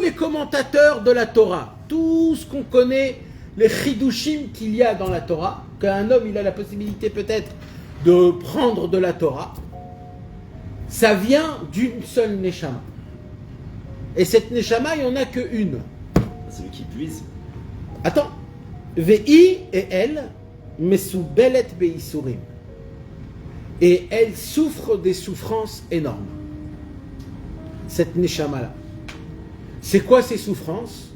les commentateurs de la Torah, tout ce qu'on connaît, les chidushim qu'il y a dans la Torah, qu'un homme il a la possibilité peut-être de prendre de la Torah, ça vient d'une seule neshama. Et cette neshama, il n'y en a qu'une. C'est lui qui puise. Attends. Ve'i et elle, mesoubelet be'isurim. Et elle souffre des souffrances énormes. Cette neshama-là. C'est quoi ces souffrances?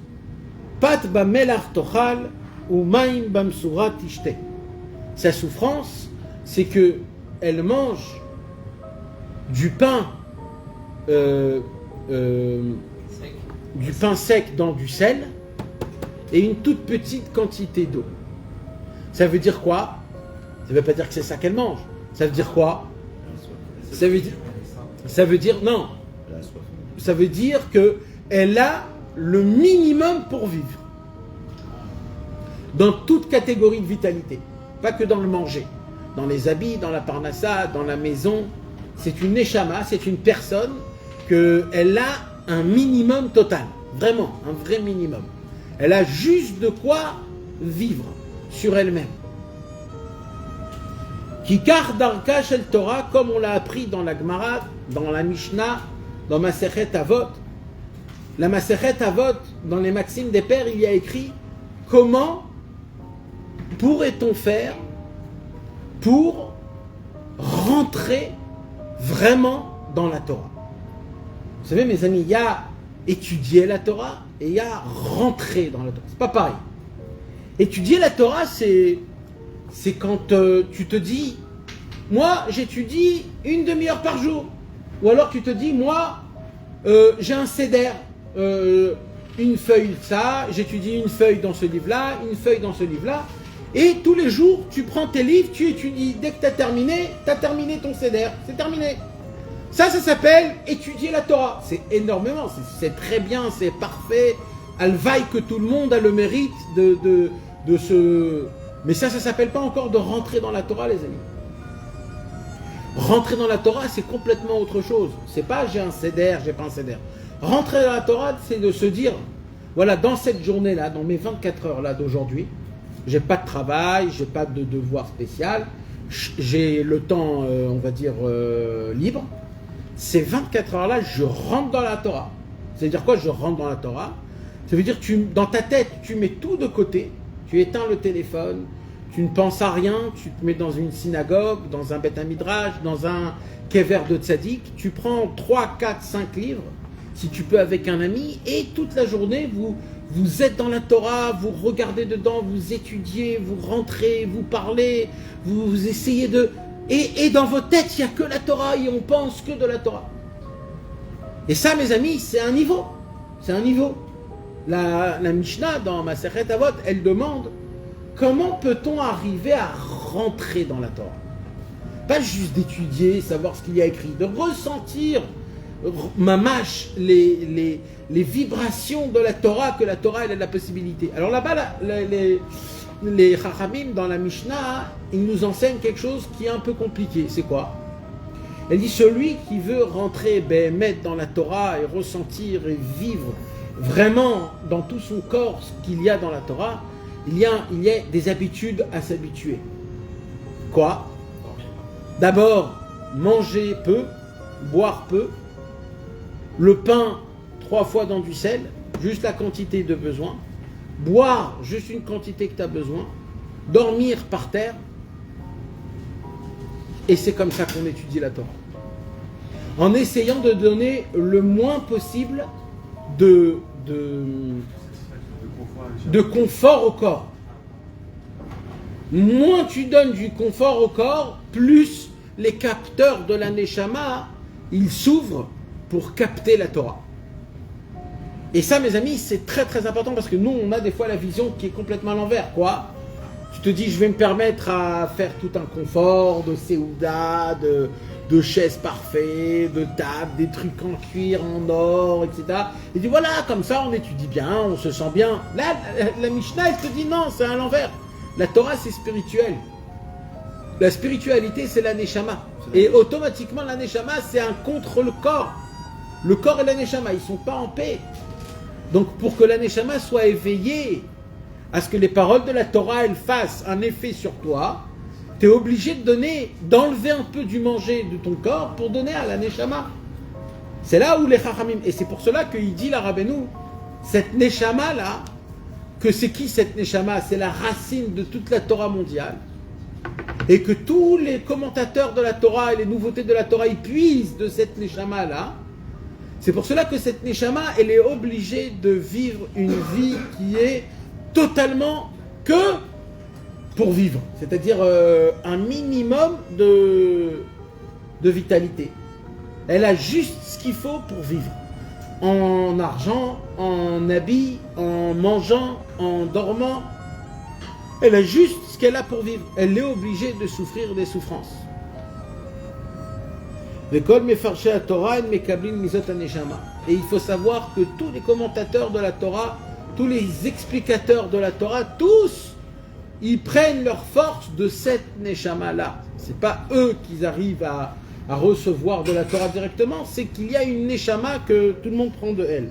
Pat ba'melach tochal ou ma'im ba'msura tishte. Sa souffrance, c'est que elle mange du pain sec dans du sel et une toute petite quantité d'eau. Ça veut dire quoi? Ça ne veut pas dire que c'est ça qu'elle mange. Ça veut dire quoi? Ça veut dire non. Ça veut dire qu'elle a le minimum pour vivre. Dans toute catégorie de vitalité. Pas que dans le manger. Dans les habits, dans la parnassa, dans la maison. C'est une neshama, c'est une personne qu'elle a un minimum total. Vraiment, un vrai minimum. Elle a juste de quoi vivre sur elle-même. Kikar darka shel Torah, comme on l'a appris dans la Gemara, dans la Mishnah, dans Masechet Avot. La Masechet Avot, dans les Maximes des Pères, il y a écrit comment pourrait-on faire pour rentrer vraiment dans la Torah. Vous savez, mes amis, il y a étudier la Torah et il y a rentrer dans la Torah. C'est pas pareil. Étudier la Torah, c'est quand tu te dis, moi, j'étudie une demi-heure par jour. Ou alors tu te dis, moi, j'ai un seder, une feuille ça, j'étudie une feuille dans ce livre-là, une feuille dans ce livre-là. Et tous les jours, tu prends tes livres, tu étudies. Dès que tu as terminé ton seder. C'est terminé. Ça s'appelle étudier la Torah. C'est énormément, c'est très bien, c'est parfait. Alvaï que tout le monde a le mérite de ce... Mais ça s'appelle pas encore de rentrer dans la Torah, les amis. Rentrer dans la Torah, c'est complètement autre chose. C'est pas j'ai un seder, j'ai pas un seder. Rentrer dans la Torah, c'est de se dire, voilà, dans cette journée-là, dans mes 24 heures-là d'aujourd'hui, j'ai pas de travail, j'ai pas de devoir spécial, j'ai le temps, on va dire, libre. Ces 24 heures-là, je rentre dans la Torah. C'est-à-dire quoi, je rentre dans la Torah? Ça veut dire, dans ta tête, tu mets tout de côté, tu éteins le téléphone, tu ne penses à rien, tu te mets dans une synagogue, dans un Beth Midrash, dans un kever de tzaddik, tu prends 3, 4, 5 livres, si tu peux avec un ami, et toute la journée, vous êtes dans la Torah, vous regardez dedans, vous étudiez, vous rentrez, vous parlez, vous essayez de... Et dans votre tête, il n'y a que la Torah et on pense que de la Torah. Et ça, mes amis, c'est un niveau. C'est un niveau. La Mishnah, dans Masechet Avot, elle demande comment peut-on arriver à rentrer dans la Torah? Pas juste d'étudier, savoir ce qu'il y a écrit, de ressentir mamash, les vibrations de la Torah, que la Torah elle a la possibilité. Alors là-bas, les Chachamim dans la Mishnah, ils nous enseignent quelque chose qui est un peu compliqué. C'est quoi? Elle dit celui qui veut rentrer, mettre dans la Torah et ressentir et vivre vraiment dans tout son corps ce qu'il y a dans la Torah, il y a des habitudes à s'habituer. Quoi? D'abord, manger peu, boire peu, le pain 3 fois dans du sel, juste la quantité de besoin, boire juste une quantité que tu as besoin, dormir par terre, et c'est comme ça qu'on étudie la Torah. En essayant de donner le moins possible de confort au corps. Moins tu donnes du confort au corps, plus les capteurs de la Neshama, ils s'ouvrent pour capter la Torah. Et ça, mes amis, c'est très très important parce que nous, on a des fois la vision qui est complètement à l'envers. Quoi? Tu te dis, je vais me permettre à faire tout un confort de séouda, de chaises parfaites, de tables, des trucs en cuir, en or, etc. Et dis voilà, comme ça, on étudie bien, on se sent bien. Là, la Mishnah, elle te dit non, c'est à l'envers. La Torah, c'est spirituel. La spiritualité, c'est la Neshama. Et automatiquement, la Neshama, c'est un contre le corps. Le corps et la Neshama, ils ne sont pas en paix. Donc pour que la Neshama soit éveillée à ce que les paroles de la Torah elles fassent un effet sur toi, tu es obligé de donner, d'enlever un peu du manger de ton corps pour donner à la Neshama. C'est là où les Chachamim, et c'est pour cela qu'il dit la Rabbeinu, cette Neshama là, que c'est qui cette Neshama? C'est la racine de toute la Torah mondiale. Et que tous les commentateurs de la Torah et les nouveautés de la Torah ils puisent de cette Neshama là. C'est pour cela que cette Neshama elle est obligée de vivre une vie qui est totalement que pour vivre. C'est-à-dire un minimum de vitalité. Elle a juste ce qu'il faut pour vivre. En argent, en habits, en mangeant, en dormant. Elle a juste ce qu'elle a pour vivre. Elle est obligée de souffrir des souffrances. Et il faut savoir que tous les commentateurs de la Torah, tous les explicateurs de la Torah, tous, ils prennent leur force de cette Neshama-là. Ce n'est pas eux qui arrivent à recevoir de la Torah directement, c'est qu'il y a une Neshama que tout le monde prend de elle.